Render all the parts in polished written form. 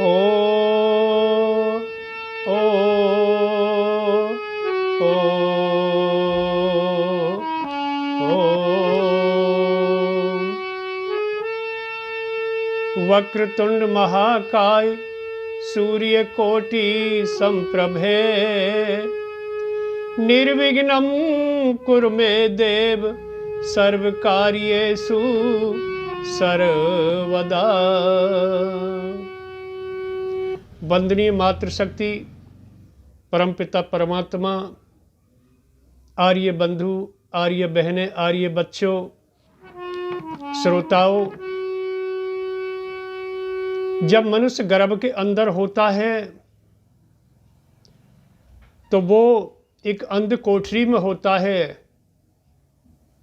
ओ ओ ओ ओ वक्रतुंड महाकाय सूर्य कोटि संप्रभे निर्विघ्नं कुरु मे देव सर्वकार्येषु सर्वदा। वंदनीय मातृशक्ति परमपिता परमात्मा, आर्य बंधु, आर्य बहनें, आर्य बच्चों, श्रोताओं, जब मनुष्य गर्भ के अंदर होता है तो वो एक अंध कोठरी में होता है,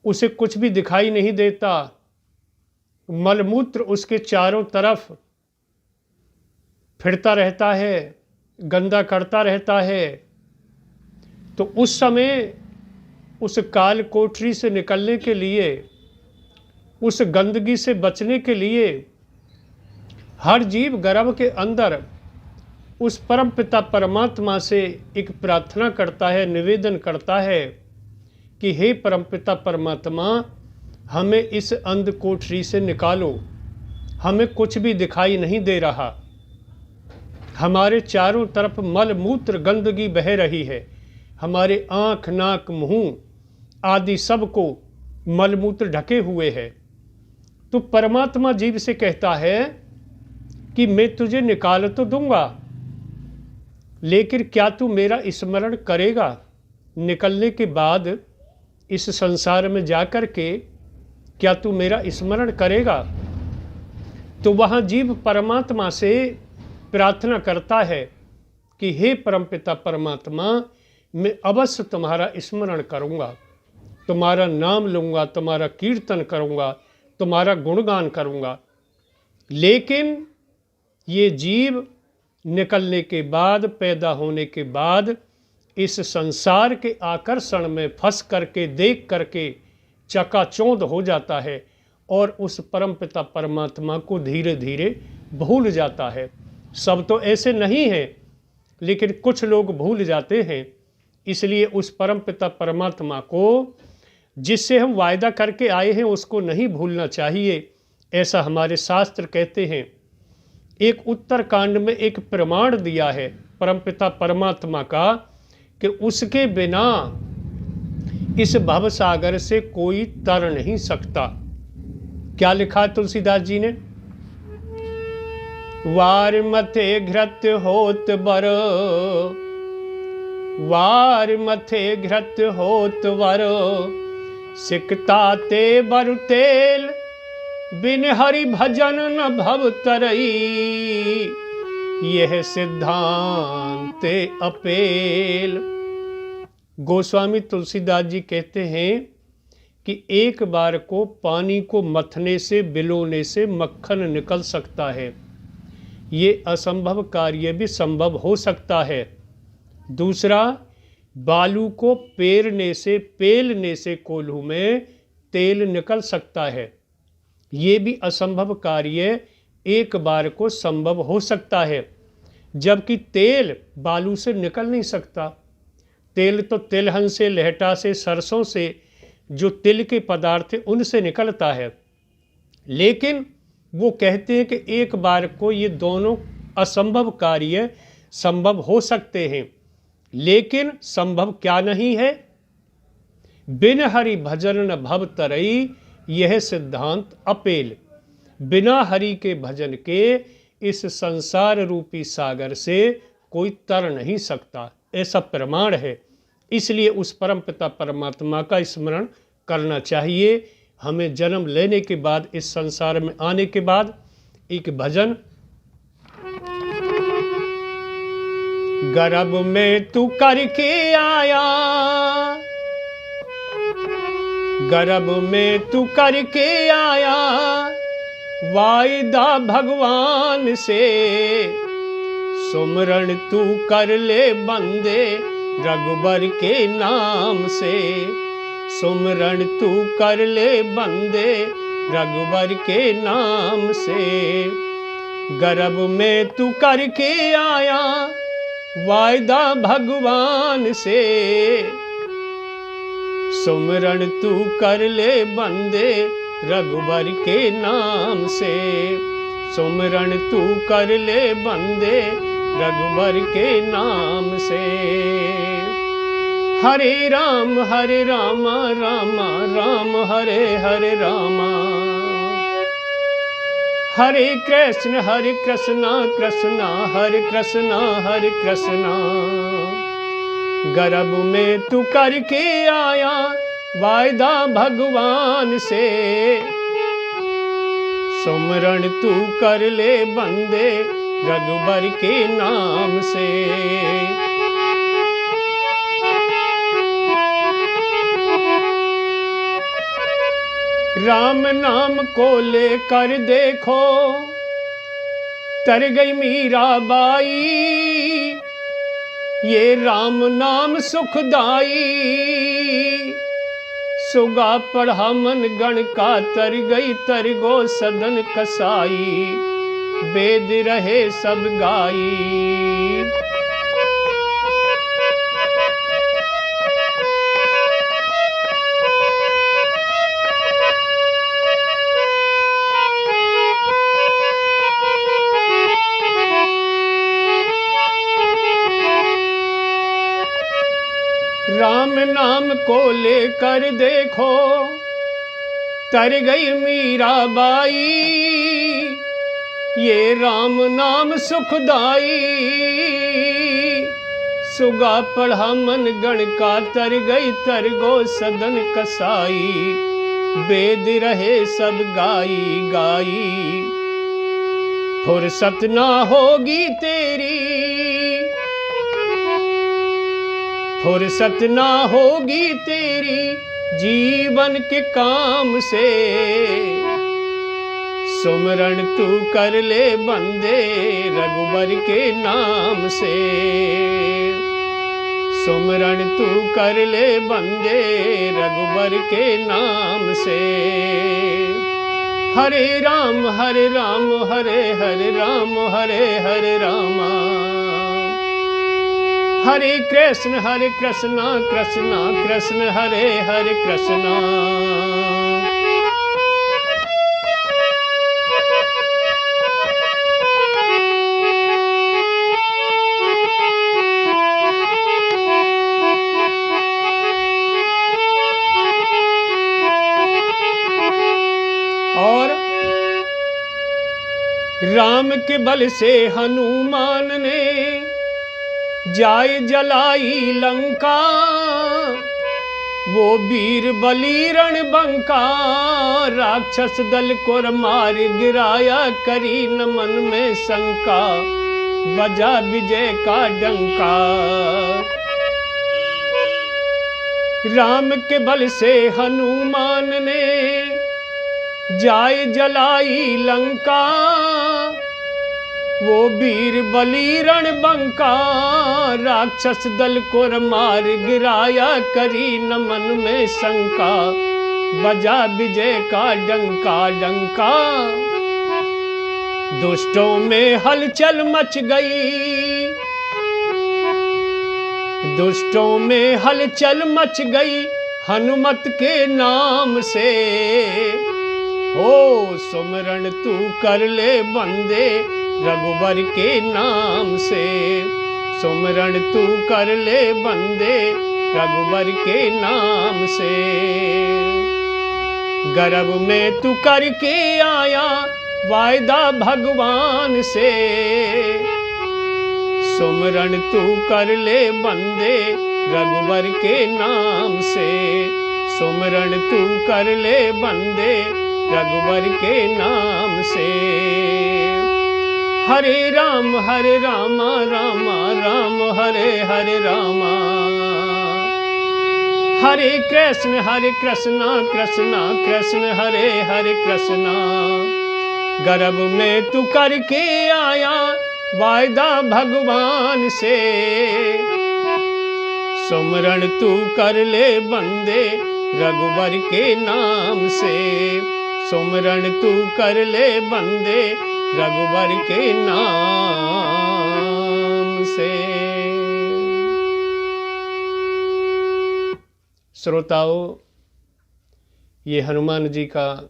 उसे कुछ भी दिखाई नहीं देता, मलमूत्र उसके चारों तरफ फिरता रहता है, गंदा करता रहता है। तो उस समय उस काल कोठरी से निकलने के लिए, उस गंदगी से बचने के लिए हर जीव गर्भ के अंदर उस परम पिता परमात्मा से एक प्रार्थना करता है, निवेदन करता है कि हे परम पिता परमात्मा, हमें इस अंध कोठरी से निकालो, हमें कुछ भी दिखाई नहीं दे रहा, हमारे चारों तरफ मल मूत्र गंदगी बह रही है, हमारे आँख नाक मुंह आदि सब को मलमूत्र ढके हुए है। तो परमात्मा जीव से कहता है कि मैं तुझे निकाल तो दूंगा, लेकिन क्या तू मेरा स्मरण करेगा? निकलने के बाद इस संसार में जाकर के क्या तू मेरा स्मरण करेगा? तो वहाँ जीव परमात्मा से प्रार्थना करता है कि हे परमपिता परमात्मा, मैं अवश्य तुम्हारा स्मरण करूँगा, तुम्हारा नाम लूँगा, तुम्हारा कीर्तन करूँगा, तुम्हारा गुणगान करूँगा। लेकिन ये जीव निकलने के बाद, पैदा होने के बाद इस संसार के आकर्षण में फंस करके, देख करके चकाचौंध हो जाता है और उस परमपिता परमात्मा को धीरे धीरे भूल जाता है। सब तो ऐसे नहीं हैं, लेकिन कुछ लोग भूल जाते हैं। इसलिए उस परमपिता परमात्मा को, जिससे हम वायदा करके आए हैं, उसको नहीं भूलना चाहिए, ऐसा हमारे शास्त्र कहते हैं। एक उत्तरकांड में एक प्रमाण दिया है परमपिता परमात्मा का कि उसके बिना इस भवसागर से कोई तर नहीं सकता। क्या लिखा है तुलसीदास जी ने? वार मथे घृत होत बर, वार मथे घृत होत वर, सिकता ते बर तेल, बिन हरि भजन न भव तरई, यह सिद्धांत अपेल। गोस्वामी तुलसीदास जी कहते हैं कि एक बार को पानी को मथने से, बिलोने से मक्खन निकल सकता है, ये असंभव कार्य भी संभव हो सकता है। दूसरा, बालू को पेरने से, पेलने से कोल्हू में तेल निकल सकता है, ये भी असंभव कार्य एक बार को संभव हो सकता है। जबकि तेल बालू से निकल नहीं सकता। तेल तो तिलहन से, लहटा से, सरसों से, जो तिल के पदार्थ हैं उनसे निकलता है। लेकिन वो कहते हैं कि एक बार को ये दोनों असंभव कार्य संभव हो सकते हैं। लेकिन संभव क्या नहीं है? बिन हरि भजन न भव तरई, यह सिद्धांत अपेल। बिना हरि के भजन के इस संसार रूपी सागर से कोई तर नहीं सकता, ऐसा प्रमाण है। इसलिए उस परम पिता परमात्मा का स्मरण करना चाहिए। हमें जन्म लेने के बाद, इस संसार में आने के बाद एक भजन, गर्भ में तू करके आया, गर्भ में तू करके आया, वायदा भगवान से, सुमरण तू कर ले बंदे रघुबर के नाम से, सुमरण तू कर ले बंदे रघुबर के नाम से। गर्भ में तू करके आया वायदा भगवान से, सुमरन तू कर ले बंदे रघुबर के नाम से, सुमरन तू कर ले बंदे रघुबर के नाम से। हरे राम राम राम हरे हरे रामा, हरे कृष्ण कृष्ण हरे कृष्ण हरे कृष्ण। गर्भ में तू करके आया वायदा भगवान से, सुमरन तू कर ले बंदे रघुबर के नाम से। राम नाम को लेकर देखो तर गई मीराबाई, ये राम नाम सुखदाई, सुगा पढ़ा मन गण का तर गई तर गो सदन कसाई, वेद रहे सब गाई। राम नाम को लेकर देखो तर गई मीराबाई, ये राम नाम सुखदाई, सुगा पढ़ा मन गण का तर गई तर गो सदन कसाई, वेद रहे सब गाई गाई। फुर्सत ना होगी तेरी, फुर्सत ना होगी तेरी जीवन के काम से, सुमरन तू कर ले बंदे रघुबर के नाम से, सुमरन तू कर ले बंदे रघुबर के नाम से। हरे राम हरे हरे राम हरे हरे रामा, हरे कृष्ण कृष्ण कृष्ण हरे हरे कृष्ण। और राम के बल से हनुमान ने जाय जलाई लंका, वो वीर बली रणबंका, राक्षस दल को मार गिराया करी न मन में शंका, बजा विजय का डंका। राम के बल से हनुमान ने जाय जलाई लंका, वो वीर बली रणबंका, राक्षस दल को मार गिराया करी न मन में शंका, बजा विजय का डंका डंका। दुष्टों में हलचल मच गई, दुष्टों में हलचल मच गई हनुमत के नाम से, ओ सुमरन तू कर ले बंदे रघुबर के नाम से, सुमरन तू कर ले बंदे रघुबर के नाम से। गर्भ में तू करके आया वायदा भगवान से, सुमरन तू कर ले बंदे रघुबर के नाम से, सुमरन तू कर ले बंदे रघुबर के नाम से। हरे राम राम राम हरे हरे रामा, हरे कृष्ण कृष्ण कृष्ण हरे हरे कृष्ण। गर्भ में तू करके आया वायदा भगवान से, सुमरन तू कर ले बंदे रघुबर के नाम से, सुमरन तू कर ले बंदे रघुबर के नाम से। श्रोताओं, ये हनुमान जी का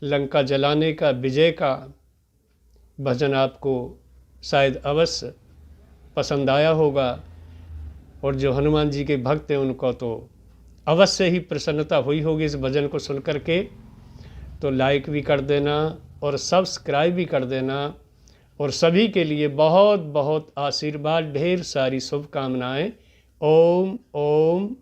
लंका जलाने का, विजय का भजन आपको शायद अवश्य पसंद आया होगा, और जो हनुमान जी के भक्त हैं उनको तो अवश्य ही प्रसन्नता हुई होगी इस भजन को सुन करके। तो लाइक भी कर देना और सब्सक्राइब भी कर देना, और सभी के लिए बहुत बहुत आशीर्वाद, ढेर सारी शुभकामनाएं। ओम ओम।